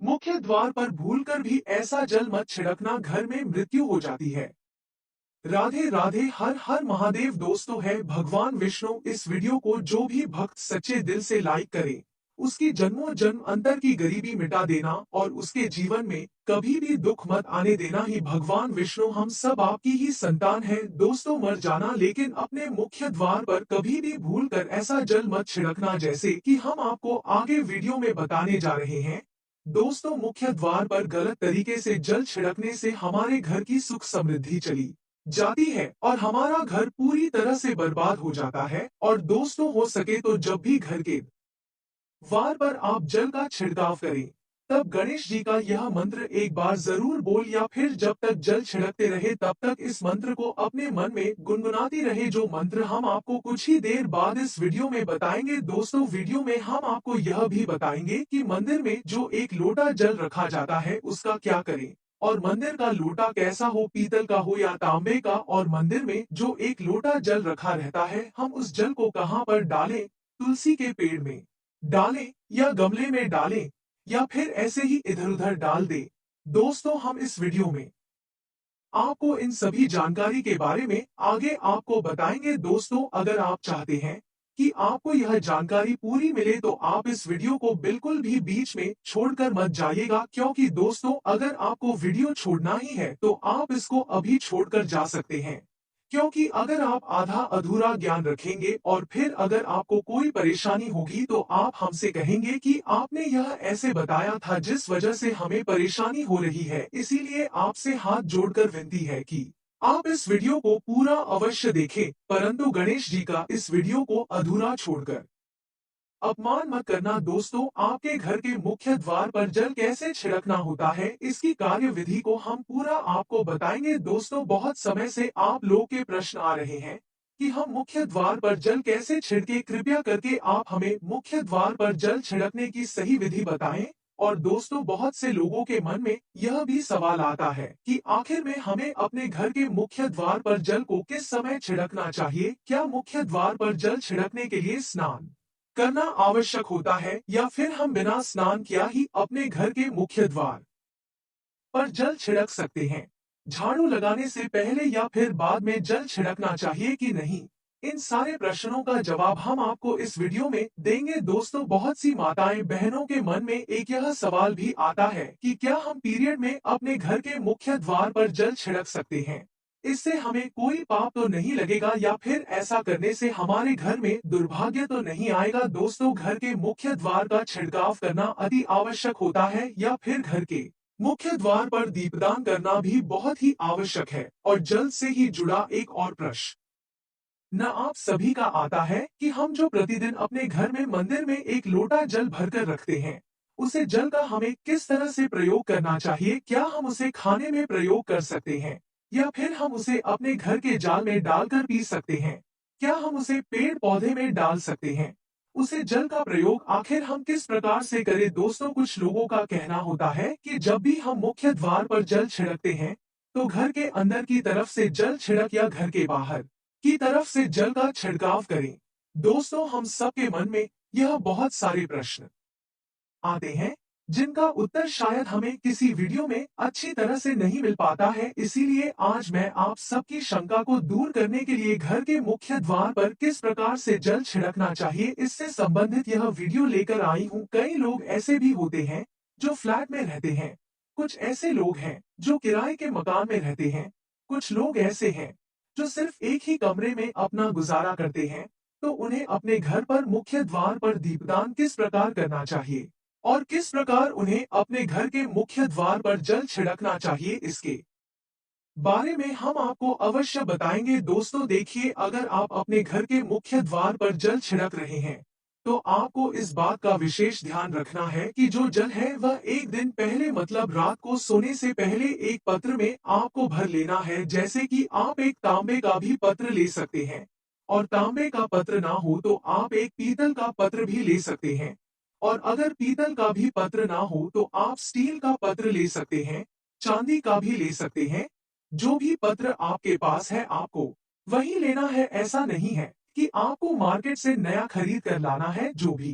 मुख्य द्वार पर भूलकर भी ऐसा जल मत छिड़कना, घर में मृत्यु हो जाती है। राधे राधे, हर हर महादेव। दोस्तों, है भगवान विष्णु। इस वीडियो को जो भी भक्त सच्चे दिल से लाइक करे, उसकी जन्मों जन्म अंतर की गरीबी मिटा देना और उसके जीवन में कभी भी दुख मत आने देना ही भगवान विष्णु हम सब आपकी ही संतान है। दोस्तों, मर जाना, लेकिन अपने मुख्य द्वार पर कभी भी भूल कर ऐसा जल मत छिड़कना, जैसे कि हम आपको आगे वीडियो में बताने जा रहे हैं। दोस्तों, मुख्य द्वार पर गलत तरीके से जल छिड़कने से हमारे घर की सुख समृद्धि चली जाती है और हमारा घर पूरी तरह से बर्बाद हो जाता है। और दोस्तों, हो सके तो जब भी घर के द्वार पर आप जल का छिड़काव करें, तब गणेश जी का यह मंत्र एक बार जरूर बोल, या फिर जब तक जल छिड़कते रहे तब तक इस मंत्र को अपने मन में गुनगुनाती रहे, जो मंत्र हम आपको कुछ ही देर बाद इस वीडियो में बताएंगे। दोस्तों, वीडियो में हम आपको यह भी बताएंगे कि मंदिर में जो एक लोटा जल रखा जाता है उसका क्या करें, और मंदिर का लोटा कैसा हो, पीतल का हो या तांबे का, और मंदिर में जो एक लोटा जल रखा रहता है हम उस जल को कहां पर डालें, तुलसी के पेड़ में डालें या गमले में डालें, या फिर ऐसे ही इधर उधर डाल दें। दोस्तों, हम इस वीडियो में आपको इन सभी जानकारी के बारे में आगे आपको बताएंगे। दोस्तों, अगर आप चाहते हैं कि आपको यह जानकारी पूरी मिले तो आप इस वीडियो को बिल्कुल भी बीच में छोड़कर मत जाइएगा, क्योंकि दोस्तों, अगर आपको वीडियो छोड़ना ही है तो आप इसको अभी छोड़कर जा सकते हैं। क्योंकि अगर आप आधा अधूरा ज्ञान रखेंगे और फिर अगर आपको कोई परेशानी होगी तो आप हमसे कहेंगे कि आपने यह ऐसे बताया था जिस वजह से हमें परेशानी हो रही है। इसीलिए आपसे हाथ जोड़कर विनती है कि आप इस वीडियो को पूरा अवश्य देखें, परंतु गणेश जी का इस वीडियो को अधूरा छोड़कर अपमान मत करना। दोस्तों, आपके घर के मुख्य द्वार पर जल कैसे छिड़कना होता है, इसकी कार्य विधि को हम पूरा आपको बताएंगे। दोस्तों, बहुत समय से आप लोग के प्रश्न आ रहे हैं कि हम मुख्य द्वार पर जल कैसे छिड़के, कृपया करके आप हमें मुख्य द्वार पर जल छिड़कने की सही विधि बताएं। और दोस्तों, बहुत से लोगों के मन में यह भी सवाल आता है कि आखिर में हमें अपने घर के मुख्य द्वार पर जल को किस समय छिड़कना चाहिए। क्या मुख्य द्वार पर जल छिड़कने के लिए स्नान करना आवश्यक होता है, या फिर हम बिना स्नान किया ही अपने घर के मुख्य द्वार पर जल छिड़क सकते हैं? झाड़ू लगाने से पहले या फिर बाद में जल छिड़कना चाहिए कि नहीं? इन सारे प्रश्नों का जवाब हम आपको इस वीडियो में देंगे। दोस्तों, बहुत सी माताएं बहनों के मन में एक यह सवाल भी आता है कि क्या हम पीरियड में अपने घर के मुख्य द्वार पर जल छिड़क सकते हैं? इससे हमें कोई पाप तो नहीं लगेगा, या फिर ऐसा करने से हमारे घर में दुर्भाग्य तो नहीं आएगा? दोस्तों, घर के मुख्य द्वार का छिड़काव करना अति आवश्यक होता है, या फिर घर के मुख्य द्वार पर दीपदान करना भी बहुत ही आवश्यक है। और जल से ही जुड़ा एक और प्रश्न न आप सभी का आता है कि हम जो प्रतिदिन अपने घर में मंदिर में एक लोटा जल भरकर रखते हैं, उसे जल का हमें किस तरह से प्रयोग करना चाहिए? क्या हम उसे खाने में प्रयोग कर सकते हैं, या फिर हम उसे अपने घर के जाल में डालकर पी सकते हैं? क्या हम उसे पेड़ पौधे में डाल सकते हैं? उसे जल का प्रयोग आखिर हम किस प्रकार से करें? दोस्तों, कुछ लोगों का कहना होता है कि जब भी हम मुख्य द्वार पर जल छिड़कते हैं तो घर के अंदर की तरफ से जल छिड़क या घर के बाहर की तरफ से जल का छिड़काव करें। दोस्तों, हम सबके मन में यह बहुत सारे प्रश्न आते हैं जिनका उत्तर शायद हमें किसी वीडियो में अच्छी तरह से नहीं मिल पाता है। इसीलिए आज मैं आप सबकी शंका को दूर करने के लिए घर के मुख्य द्वार पर किस प्रकार से जल छिड़कना चाहिए, इससे संबंधित यह वीडियो लेकर आई हूँ। कई लोग ऐसे भी होते हैं जो फ्लैट में रहते हैं, कुछ ऐसे लोग हैं जो किराए के मकान में रहते हैं, कुछ लोग ऐसे हैं जो सिर्फ एक ही कमरे में अपना गुजारा करते हैं। तो उन्हें अपने घर पर मुख्य द्वार पर दीपदान किस प्रकार करना चाहिए, और किस प्रकार उन्हें अपने घर के मुख्य द्वार पर जल छिड़कना चाहिए, इसके बारे में हम आपको अवश्य बताएंगे। दोस्तों, देखिए, अगर आप अपने घर के मुख्य द्वार पर जल छिड़क रहे हैं तो आपको इस बात का विशेष ध्यान रखना है कि जो जल है वह एक दिन पहले, मतलब रात को सोने से पहले, एक पत्र में आपको भर लेना है। जैसे कि आप एक तांबे का भी पत्र ले सकते हैं, और तांबे का पत्र ना हो तो आप एक पीतल का पत्र भी ले सकते हैं, और अगर पीतल का भी पत्र ना हो तो आप स्टील का पत्र ले सकते हैं, चांदी का भी ले सकते हैं। जो भी पत्र आपके पास है आपको वही लेना है। ऐसा नहीं है कि आपको मार्केट से नया खरीद कर लाना है। जो भी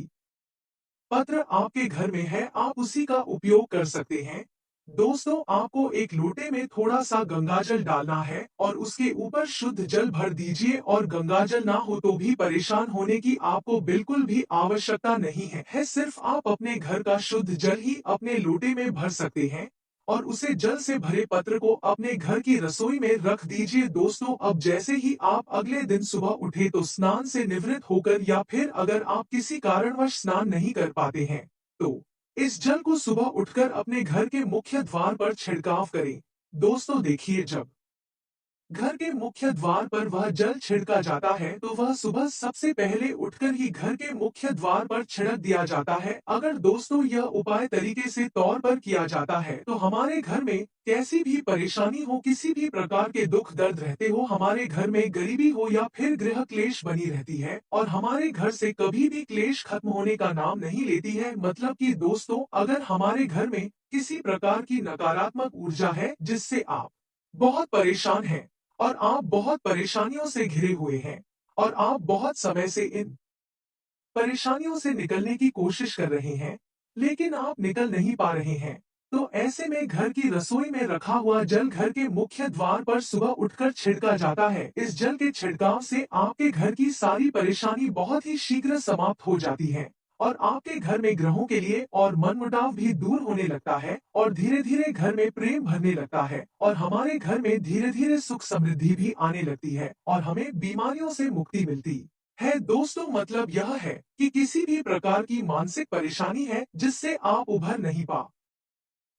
पत्र आपके घर में है, आप उसी का उपयोग कर सकते हैं। दोस्तों, आपको एक लोटे में थोड़ा सा गंगाजल डालना है और उसके ऊपर शुद्ध जल भर दीजिए और गंगाजल ना हो तो भी परेशान होने की आपको बिल्कुल भी आवश्यकता नहीं है, सिर्फ आप अपने घर का शुद्ध जल ही अपने लोटे में भर सकते हैं और उसे जल से भरे पत्र को अपने घर की रसोई में रख दीजिए। दोस्तों, अब जैसे ही आप अगले दिन सुबह उठे तो स्नान से निवृत्त होकर या फिर अगर आप किसी कारणवश स्नान नहीं कर पाते हैं तो इस जल को सुबह उठकर अपने घर के मुख्य द्वार पर छिड़काव करें। दोस्तों देखिए, जब घर के मुख्य द्वार पर वह जल छिड़का जाता है तो वह सुबह सबसे पहले उठकर ही घर के मुख्य द्वार पर छिड़क दिया जाता है। अगर दोस्तों यह उपाय तरीके से तौर पर किया जाता है तो हमारे घर में कैसी भी परेशानी हो, किसी भी प्रकार के दुख दर्द रहते हो, हमारे घर में गरीबी हो या फिर गृह क्लेश बनी रहती है और हमारे घर से कभी भी क्लेश खत्म होने का नाम नहीं लेती है। मतलब कि दोस्तों, अगर हमारे घर में किसी प्रकार की नकारात्मक ऊर्जा है जिससे आप बहुत परेशान हैं और आप बहुत परेशानियों से घिरे हुए हैं और आप बहुत समय से इन परेशानियों से निकलने की कोशिश कर रहे हैं, लेकिन आप निकल नहीं पा रहे हैं। तो ऐसे में घर की रसोई में रखा हुआ जल घर के मुख्य द्वार पर सुबह उठकर छिड़का जाता है। इस जल के छिड़काव से आपके घर की सारी परेशानी बहुत ही शीघ्र समाप्त हो जाती है और आपके घर में ग्रहों के लिए और मनमुटाव भी दूर होने लगता है और धीरे धीरे घर में प्रेम भरने लगता है और हमारे घर में धीरे धीरे सुख समृद्धि भी आने लगती है और हमें बीमारियों से मुक्ति मिलती है। दोस्तों, मतलब यह है कि किसी भी प्रकार की मानसिक परेशानी है जिससे आप उभर नहीं पा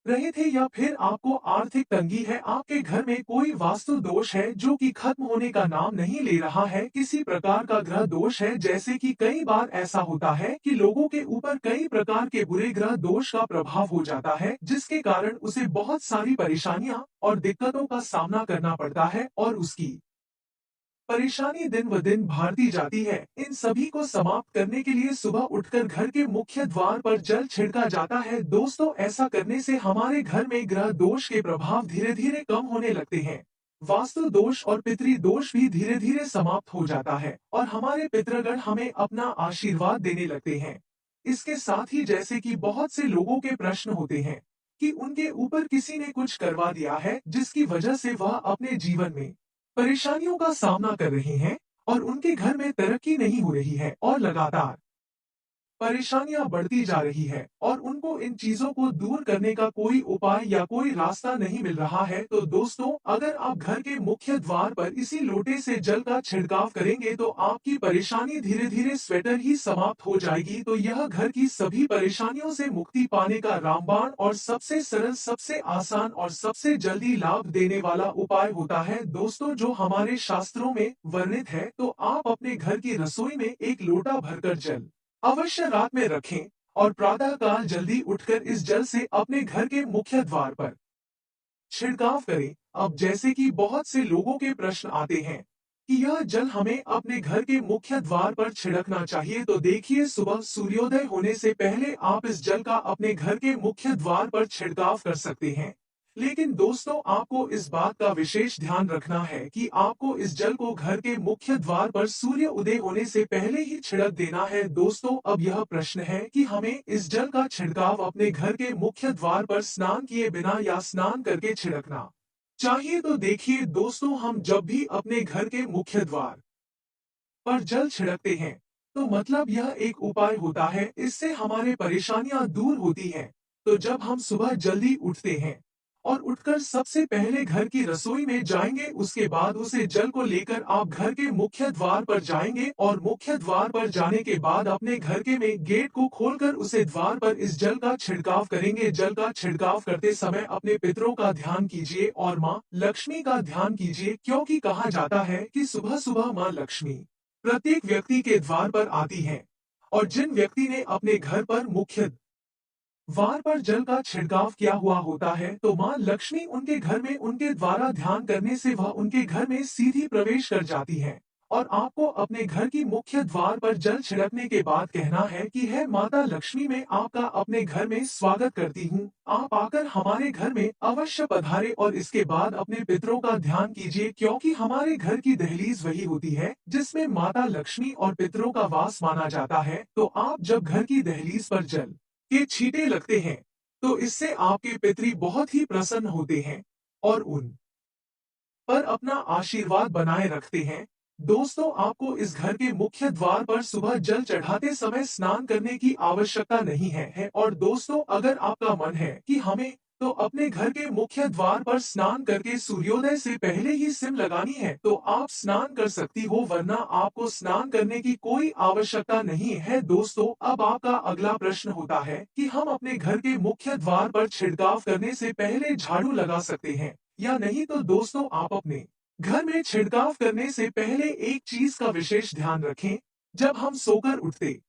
रहे थे या फिर आपको आर्थिक तंगी है, आपके घर में कोई वास्तु दोष है जो कि खत्म होने का नाम नहीं ले रहा है, किसी प्रकार का ग्रह दोष है, जैसे कि कई बार ऐसा होता है कि लोगों के ऊपर कई प्रकार के बुरे ग्रह दोष का प्रभाव हो जाता है जिसके कारण उसे बहुत सारी परेशानियां और दिक्कतों का सामना करना पड़ता है और उसकी परेशानी दिन ब दिन बढ़ती जाती है। इन सभी को समाप्त करने के लिए सुबह उठकर घर के मुख्य द्वार पर जल छिड़का जाता है। दोस्तों, ऐसा करने से हमारे घर में ग्रह दोष के प्रभाव धीरे धीरे कम होने लगते हैं। वास्तु दोष और पितृ दोष भी धीरे धीरे समाप्त हो जाता है और हमारे पितृगण हमें अपना आशीर्वाद देने लगते हैं। इसके साथ ही जैसे कि बहुत से लोगों के प्रश्न होते हैं कि उनके ऊपर किसी ने कुछ करवा दिया है जिसकी वजह से वह अपने जीवन में परेशानियों का सामना कर रहे हैं और उनके घर में तरक्की नहीं हो रही है और लगातार परेशानियां बढ़ती जा रही है और उनको इन चीजों को दूर करने का कोई उपाय या कोई रास्ता नहीं मिल रहा है। तो दोस्तों, अगर आप घर के मुख्य द्वार पर इसी लोटे से जल का छिड़काव करेंगे तो आपकी परेशानी धीरे धीरे स्वेटर ही समाप्त हो जाएगी। तो यह घर की सभी परेशानियों से मुक्ति पाने का रामबाण और सबसे सरल, सबसे आसान और सबसे जल्दी लाभ देने वाला उपाय होता है। दोस्तों, जो हमारे शास्त्रों में वर्णित है, तो आप अपने घर की रसोई में एक लोटा भरकर जल अवश्य रात में रखें और प्रातः काल जल्दी उठकर इस जल से अपने घर के मुख्य द्वार पर छिड़काव करें। अब जैसे कि बहुत से लोगों के प्रश्न आते हैं कि यह जल हमें अपने घर के मुख्य द्वार पर छिड़कना चाहिए, तो देखिए, सुबह सूर्योदय होने से पहले आप इस जल का अपने घर के मुख्य द्वार पर छिड़काव कर सकते हैं। लेकिन दोस्तों, आपको इस बात का विशेष ध्यान रखना है कि आपको इस जल को घर के मुख्य द्वार पर सूर्य उदय होने से पहले ही छिड़क देना है। दोस्तों, अब यह प्रश्न है कि हमें इस जल का छिड़काव अपने घर के मुख्य द्वार पर स्नान किए बिना या स्नान करके छिड़कना चाहिए। तो देखिए दोस्तों, हम जब भी अपने घर के मुख्य द्वार पर जल छिड़कते हैं तो मतलब यह एक उपाय होता है, इससे हमारे परेशानियां दूर होती हैं। तो जब हम सुबह जल्दी उठते हैं और उठकर सबसे पहले घर की रसोई में जाएंगे, उसके बाद उसे जल को लेकर आप घर के मुख्य द्वार पर जाएंगे और मुख्य द्वार पर जाने के बाद अपने घर के में गेट को खोलकर उसे द्वार पर इस जल का छिड़काव करेंगे। जल का छिड़काव करते समय अपने पितरों का ध्यान कीजिए और माँ लक्ष्मी का ध्यान कीजिए, क्योंकि कहा जाता है कि सुबह सुबह माँ लक्ष्मी प्रत्येक व्यक्ति के द्वार पर आती हैं और जिन व्यक्ति ने अपने घर पर मुख्य द्वार पर जल का छिड़काव किया हुआ होता है तो मां लक्ष्मी उनके घर में उनके द्वारा ध्यान करने से वह उनके घर में सीधी प्रवेश कर जाती है और आपको अपने घर की मुख्य द्वार पर जल छिड़कने के बाद कहना है कि है माता लक्ष्मी, मैं आपका अपने घर में स्वागत करती हूँ। आप आकर हमारे घर में अवश्य पधारे और इसके बाद अपने पितरों का ध्यान कीजिए, क्योंकि हमारे घर की दहलीज वही होती है जिसमें माता लक्ष्मी और पितरों का वास माना जाता है। तो आप जब घर की दहलीज पर जल के छींटे लगते हैं तो इससे आपके पितरी बहुत ही प्रसन्न होते हैं और उन पर अपना आशीर्वाद बनाए रखते हैं। दोस्तों, आपको इस घर के मुख्य द्वार पर सुबह जल चढ़ाते समय स्नान करने की आवश्यकता नहीं है। और दोस्तों, अगर आपका मन है कि हमें तो अपने घर के मुख्य द्वार पर स्नान करके सूर्योदय से पहले ही सिम लगानी है तो आप स्नान कर सकती हो, वरना आपको स्नान करने की कोई आवश्यकता नहीं है। दोस्तों, अब आपका अगला प्रश्न होता है कि हम अपने घर के मुख्य द्वार पर छिड़काव करने से पहले झाड़ू लगा सकते हैं या नहीं। तो दोस्तों, आप अपने घर में छिड़काव करने से पहले एक चीज का विशेष ध्यान रखें। जब हम सोकर उठते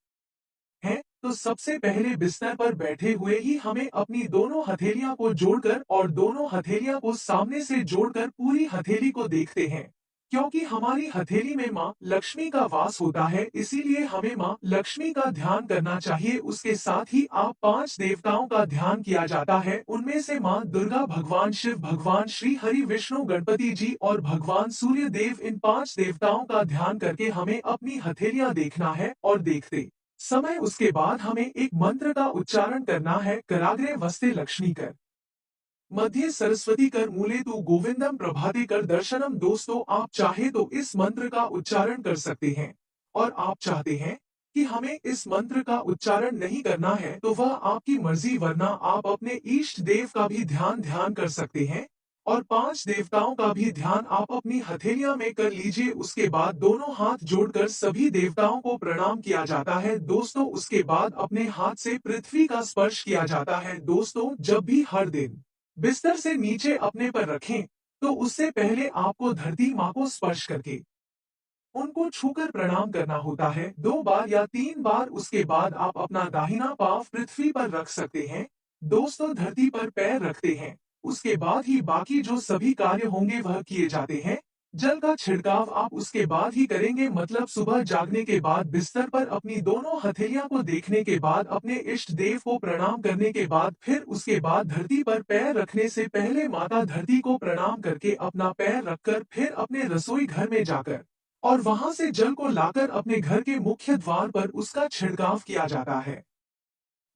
हैं तो सबसे पहले बिस्तर पर बैठे हुए ही हमें अपनी दोनों हथेलियां को जोड़कर और दोनों हथेलियां को सामने से जोड़कर पूरी हथेली को देखते हैं, क्योंकि हमारी हथेली में माँ लक्ष्मी का वास होता है, इसीलिए हमें माँ लक्ष्मी का ध्यान करना चाहिए। उसके साथ ही आप 5 देवताओं का ध्यान किया जाता है, उनमें से माँ दुर्गा, भगवान शिव, भगवान श्री हरि, विष्णु, गणपति जी और भगवान सूर्य देव। इन 5 देवताओं का ध्यान करके हमें अपनी हथेलियां देखना है और देखते समय उसके बाद हमें एक मंत्र का उच्चारण करना है। कराग्रे वस्ते लक्ष्मी कर, मध्य सरस्वती कर, मूले तू गोविंदम प्रभाते कर दर्शनम। दोस्तों, आप चाहे तो इस मंत्र का उच्चारण कर सकते हैं और आप चाहते हैं कि हमें इस मंत्र का उच्चारण नहीं करना है तो वह आपकी मर्जी, वरना आप अपने इष्ट देव का भी ध्यान ध्यान कर सकते हैं और 5 देवताओं का भी ध्यान आप अपनी हथेलियां में कर लीजिए। उसके बाद दोनों हाथ जोड़कर सभी देवताओं को प्रणाम किया जाता है। दोस्तों, उसके बाद अपने हाथ से पृथ्वी का स्पर्श किया जाता है। दोस्तों, जब भी हर दिन बिस्तर से नीचे अपने पर रखें तो उससे पहले आपको धरती माँ को स्पर्श करके उनको छूकर प्रणाम करना होता है 2 बार या 3 बार। उसके बाद आप अपना दाहिना पांव पृथ्वी पर रख सकते हैं। दोस्तों, धरती पर पैर रखते हैं, उसके बाद ही बाकी जो सभी कार्य होंगे वह किए जाते हैं। जल का छिड़काव आप उसके बाद ही करेंगे, मतलब सुबह जागने के बाद बिस्तर पर अपनी दोनों हथेलियां को देखने के बाद अपने इष्ट देव को प्रणाम करने के बाद फिर उसके बाद धरती पर पैर रखने से पहले माता धरती को प्रणाम करके अपना पैर रखकर फिर अपने रसोई घर में जाकर और वहां से जल को लाकर अपने घर के मुख्य द्वार पर उसका छिड़काव किया जाता है।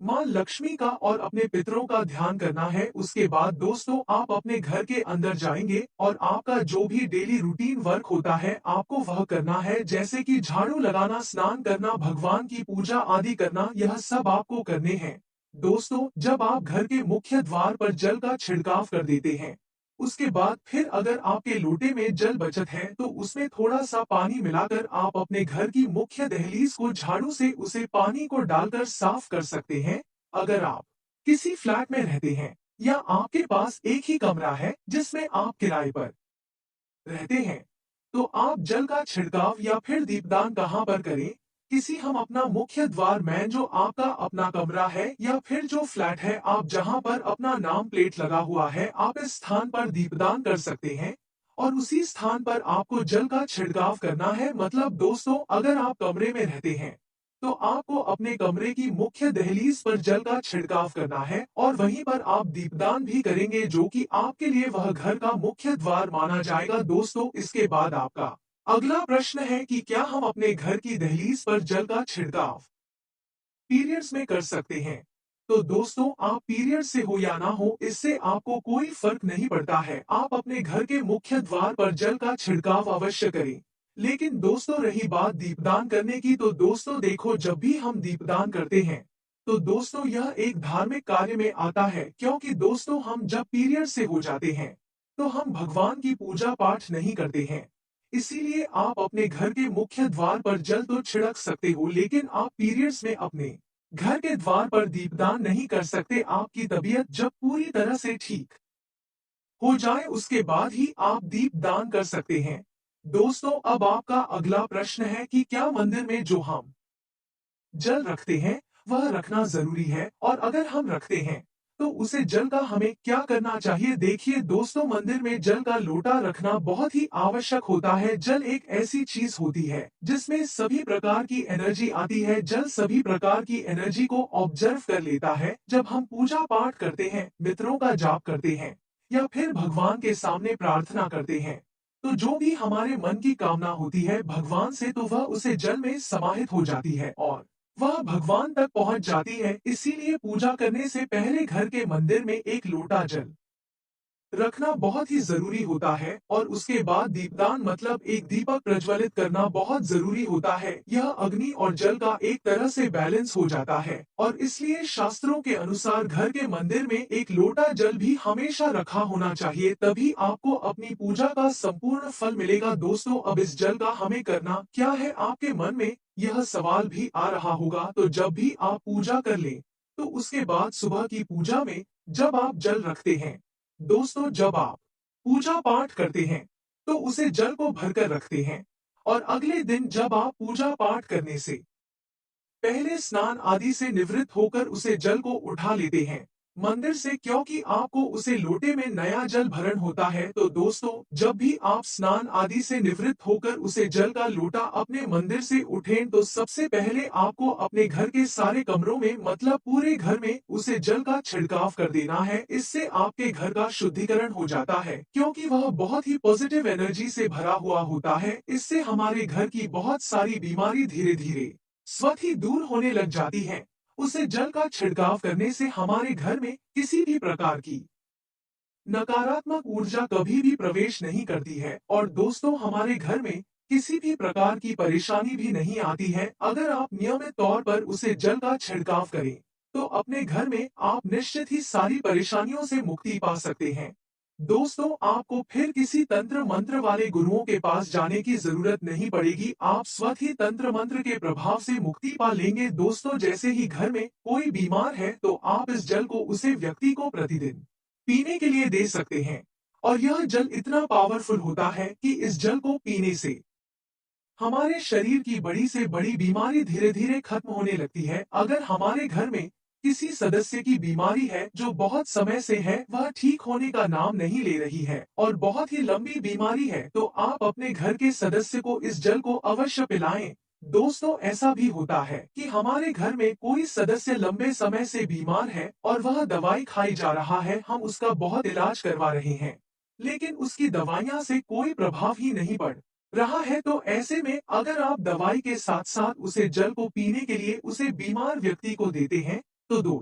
माँ लक्ष्मी का और अपने पितरों का ध्यान करना है। उसके बाद दोस्तों, आप अपने घर के अंदर जाएंगे और आपका जो भी डेली रूटीन वर्क होता है आपको वह करना है, जैसे कि झाड़ू लगाना, स्नान करना, भगवान की पूजा आदि करना, यह सब आपको करने हैं। दोस्तों, जब आप घर के मुख्य द्वार पर जल का छिड़काव कर देते हैं उसके बाद फिर अगर आपके लोटे में जल बचत है तो उसमें थोड़ा सा पानी मिलाकर आप अपने घर की मुख्य दहलीज को झाड़ू से उसे पानी को डालकर साफ कर सकते हैं। अगर आप किसी फ्लैट में रहते हैं या आपके पास एक ही कमरा है जिसमें आप किराए पर रहते हैं तो आप जल का छिड़काव या फिर दीपदान कहाँ पर करें? किसी हम अपना मुख्य द्वार में जो आपका अपना कमरा है या फिर जो फ्लैट है आप जहां पर अपना नाम प्लेट लगा हुआ है आप इस स्थान पर दीपदान कर सकते हैं और उसी स्थान पर आपको जल का छिड़काव करना है। मतलब दोस्तों, अगर आप कमरे में रहते हैं तो आपको अपने कमरे की मुख्य दहलीज पर जल का छिड़काव करना है और वहीं पर आप दीपदान भी करेंगे, जो कि आपके लिए वह घर का मुख्य द्वार माना जाएगा। दोस्तों, इसके बाद आपका अगला प्रश्न है कि क्या हम अपने घर की दहलीज पर जल का छिड़काव पीरियड्स में कर सकते हैं? तो दोस्तों, आप पीरियड से हो या ना हो इससे आपको कोई फर्क नहीं पड़ता है, आप अपने घर के मुख्य द्वार पर जल का छिड़काव अवश्य करें। लेकिन दोस्तों, रही बात दीपदान करने की, तो दोस्तों देखो, जब भी हम दीपदान करते हैं तो दोस्तों यह एक धार्मिक कार्य में आता है, क्योंकि दोस्तों हम जब पीरियड से हो जाते हैं तो हम भगवान की पूजा पाठ नहीं करते हैं। इसीलिए आप अपने घर के मुख्य द्वार पर जल तो छिड़क सकते हो, लेकिन आप पीरियड्स में अपने घर के द्वार पर दीपदान नहीं कर सकते। आपकी तबीयत जब पूरी तरह से ठीक हो जाए उसके बाद ही आप दीपदान कर सकते हैं। दोस्तों, अब आपका अगला प्रश्न है कि क्या मंदिर में जो हम जल रखते हैं वह रखना जरूरी है, और अगर हम रखते हैं तो उसे जल का हमें क्या करना चाहिए। देखिए दोस्तों, मंदिर में जल का लोटा रखना बहुत ही आवश्यक होता है। जल एक ऐसी चीज होती है जिसमें सभी प्रकार की एनर्जी आती है। जल सभी प्रकार की एनर्जी को ऑब्जर्व कर लेता है। जब हम पूजा पाठ करते हैं, मित्रों का जाप करते हैं या फिर भगवान के सामने प्रार्थना करते हैं, तो जो भी हमारे मन की कामना होती है भगवान से, तो वह उसे जल में समाहित हो जाती है और वह भगवान तक पहुंच जाती है। इसीलिए पूजा करने से पहले घर के मंदिर में एक लोटा जल रखना बहुत ही जरूरी होता है और उसके बाद दीपदान मतलब एक दीपक प्रज्वलित करना बहुत जरूरी होता है। यह अग्नि और जल का एक तरह से बैलेंस हो जाता है और इसलिए शास्त्रों के अनुसार घर के मंदिर में एक लोटा जल भी हमेशा रखा होना चाहिए, तभी आपको अपनी पूजा का संपूर्ण फल मिलेगा। दोस्तों, अब इस जल का हमें करना क्या है, आपके मन में यह सवाल भी आ रहा होगा। तो जब भी आप पूजा कर लें, तो उसके बाद सुबह की पूजा में जब आप जल रखते हैं, दोस्तों जब आप पूजा पाठ करते हैं, तो उसे जल को भरकर रखते हैं और अगले दिन जब आप पूजा पाठ करने से पहले स्नान आदि से निवृत्त होकर उसे जल को उठा लेते हैं मंदिर से, क्योंकि आपको उसे लोटे में नया जल भरण होता है। तो दोस्तों, जब भी आप स्नान आदि से निवृत्त होकर उसे जल का लोटा अपने मंदिर से उठें, तो सबसे पहले आपको अपने घर के सारे कमरों में मतलब पूरे घर में उसे जल का छिड़काव कर देना है। इससे आपके घर का शुद्धिकरण हो जाता है, क्योंकि वह बहुत ही पॉजिटिव एनर्जी से भरा हुआ होता है। इससे हमारे घर की बहुत सारी बीमारी धीरे धीरे स्वतः ही दूर होने लग जाती है। उसे जल का छिड़काव करने से हमारे घर में किसी भी प्रकार की नकारात्मक ऊर्जा कभी भी प्रवेश नहीं करती है और दोस्तों, हमारे घर में किसी भी प्रकार की परेशानी भी नहीं आती है। अगर आप नियमित तौर पर उसे जल का छिड़काव करें, तो अपने घर में आप निश्चित ही सारी परेशानियों से मुक्ति पा सकते हैं। दोस्तों, आपको फिर किसी तंत्र मंत्र वाले गुरुओं के पास जाने की जरूरत नहीं पड़ेगी। आप स्वतः ही तंत्र मंत्र के प्रभाव से मुक्ति पा लेंगे। दोस्तों, जैसे ही घर में कोई बीमार है, तो आप इस जल को उसे व्यक्ति को प्रतिदिन पीने के लिए दे सकते हैं और यह जल इतना पावरफुल होता है कि इस जल को पीने से हमारे शरीर की बड़ी से बड़ी बीमारी धीरे धीरे खत्म होने लगती है। अगर हमारे घर में किसी सदस्य की बीमारी है जो बहुत समय से है, वह ठीक होने का नाम नहीं ले रही है और बहुत ही लंबी बीमारी है, तो आप अपने घर के सदस्य को इस जल को अवश्य पिलाएं। दोस्तों, ऐसा भी होता है कि हमारे घर में कोई सदस्य लंबे समय से बीमार है और वह दवाई खाई जा रहा है, हम उसका बहुत इलाज करवा रहे हैं, लेकिन उसकी दवाइयां से कोई प्रभाव ही नहीं पड़ रहा है। तो ऐसे में अगर आप दवाई के साथ साथ उसे जल को पीने के लिए उसे बीमार व्यक्ति को देते हैं, तो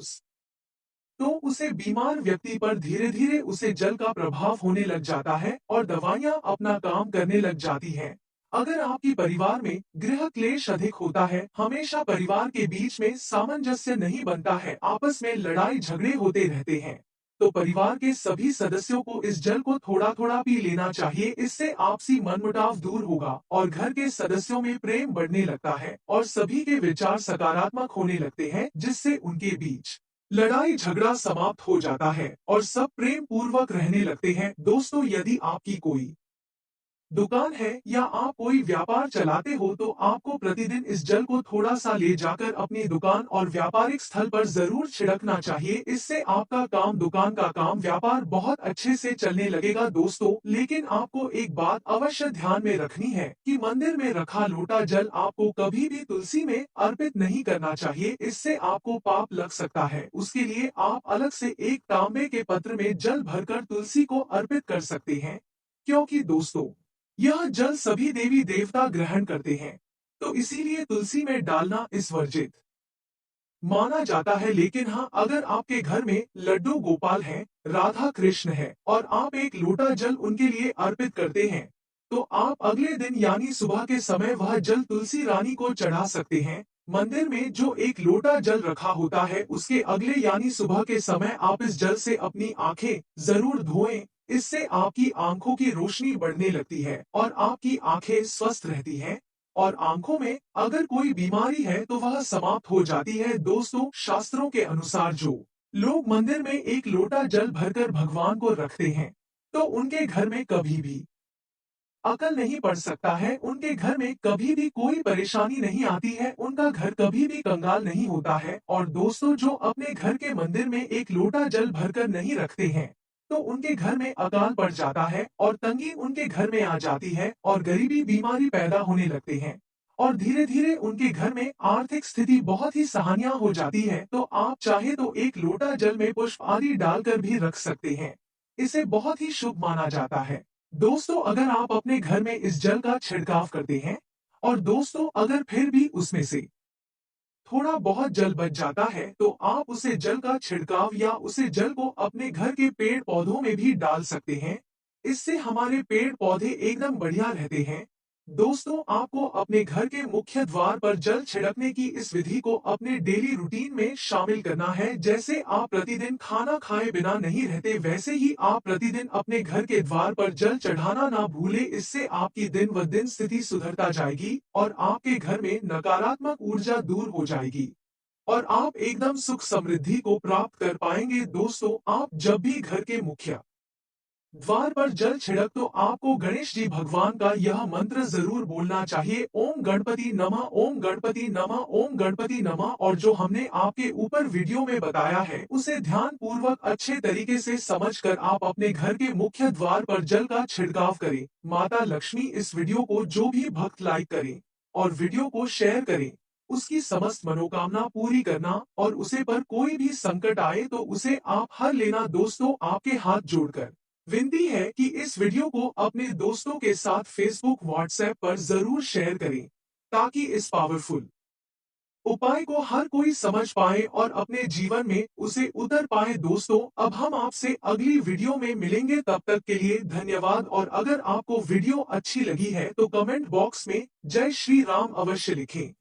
तो उसे बीमार व्यक्ति पर धीरे धीरे उसे जल का प्रभाव होने लग जाता है और दवाइयां अपना काम करने लग जाती हैं। अगर आपकी परिवार में गृह क्लेश अधिक होता है, हमेशा परिवार के बीच में सामंजस्य नहीं बनता है, आपस में लड़ाई झगड़े होते रहते हैं, तो परिवार के सभी सदस्यों को इस जल को थोड़ा थोड़ा पी लेना चाहिए। इससे आपसी मनमुटाव दूर होगा और घर के सदस्यों में प्रेम बढ़ने लगता है और सभी के विचार सकारात्मक होने लगते हैं, जिससे उनके बीच लड़ाई झगड़ा समाप्त हो जाता है और सब प्रेम पूर्वक रहने लगते हैं। दोस्तों, यदि आपकी कोई दुकान है या आप कोई व्यापार चलाते हो, तो आपको प्रतिदिन इस जल को थोड़ा सा ले जाकर अपनी दुकान और व्यापारिक स्थल पर जरूर छिड़कना चाहिए। इससे आपका काम, दुकान का काम, व्यापार बहुत अच्छे से चलने लगेगा। दोस्तों, लेकिन आपको एक बात अवश्य ध्यान में रखनी है कि मंदिर में रखा लोटा जल आपको कभी भी तुलसी में अर्पित नहीं करना चाहिए, इससे आपको पाप लग सकता है। उसके लिए आप अलग से एक तांबे के पत्र में जल भरकर तुलसी को अर्पित कर सकते हैं, क्योंकि दोस्तों, यह जल सभी देवी देवता ग्रहण करते हैं, तो इसीलिए तुलसी में डालना इस वर्जित माना जाता है। लेकिन हाँ, अगर आपके घर में लड्डू गोपाल हैं, राधा कृष्ण है और आप एक लोटा जल उनके लिए अर्पित करते हैं, तो आप अगले दिन यानी सुबह के समय वह जल तुलसी रानी को चढ़ा सकते हैं। मंदिर में जो एक लोटा जल रखा होता है, उसके अगले यानी सुबह के समय आप इस जल से अपनी आंखें जरूर धोएं। इससे आपकी आंखों की रोशनी बढ़ने लगती है और आपकी आंखें स्वस्थ रहती हैं और आंखों में अगर कोई बीमारी है तो वह समाप्त हो जाती है। दोस्तों, शास्त्रों के अनुसार जो लोग मंदिर में एक लोटा जल भरकर भगवान को रखते हैं, तो उनके घर में कभी भी अकल नहीं पढ़ सकता है, उनके घर में कभी भी कोई परेशानी नहीं आती है, उनका घर कभी भी कंगाल नहीं होता है। और दोस्तों, जो अपने घर के मंदिर में एक लोटा जल भरकर नहीं रखते हैं, तो उनके घर में अकाल पड़ जाता है और तंगी उनके घर में आ जाती है और गरीबी बीमारी पैदा होने लगते हैं और धीरे धीरे उनके घर में आर्थिक स्थिति बहुत ही सहानिया हो जाती है। तो आप चाहे तो एक लोटा जल में पुष्प आदि डालकर भी रख सकते हैं। इसे बहुत ही शुभ माना जाता है। दोस्तों, अगर आप अपने घर में इस जल का छिड़काव करते हैं और दोस्तों अगर फिर भी उसमें से थोड़ा बहुत जल बच जाता है, तो आप उसे जल का छिड़काव या उसे जल को अपने घर के पेड़ पौधों में भी डाल सकते हैं। इससे हमारे पेड़ पौधे एकदम बढ़िया रहते हैं। दोस्तों, आपको अपने घर के मुख्य द्वार पर जल छिड़कने की इस विधि को अपने डेली रूटीन में शामिल करना है। जैसे आप प्रतिदिन खाना खाए बिना नहीं रहते, वैसे ही आप प्रतिदिन अपने घर के द्वार पर जल चढ़ाना ना भूले। इससे आपकी दिन व दिन स्थिति सुधरता जाएगी और आपके घर में नकारात्मक ऊर्जा दूर हो जाएगी और आप एकदम सुख समृद्धि को प्राप्त कर पाएंगे। दोस्तों, आप जब भी घर के मुख्य द्वार पर जल छिड़क तो आपको गणेश जी भगवान का यह मंत्र जरूर बोलना चाहिए, ओम गणपति नमः, ओम गणपति नमः, ओम गणपति नमः। और जो हमने आपके ऊपर वीडियो में बताया है, उसे ध्यान पूर्वक अच्छे तरीके से समझकर आप अपने घर के मुख्य द्वार पर जल का छिड़काव करें। माता लक्ष्मी इस वीडियो को जो भी भक्त लाइक करें और वीडियो को शेयर करें, उसकी समस्त मनोकामना पूरी करना और उसे पर कोई भी संकट आए तो उसे आप हर लेना। दोस्तों, आपके हाथ जोड़कर विनती है कि इस वीडियो को अपने दोस्तों के साथ फेसबुक व्हाट्सएप पर जरूर शेयर करें, ताकि इस पावरफुल उपाय को हर कोई समझ पाए और अपने जीवन में उसे उतर पाए। दोस्तों, अब हम आपसे अगली वीडियो में मिलेंगे, तब तक के लिए धन्यवाद। और अगर आपको वीडियो अच्छी लगी है तो कमेंट बॉक्स में जय श्री राम अवश्य लिखें।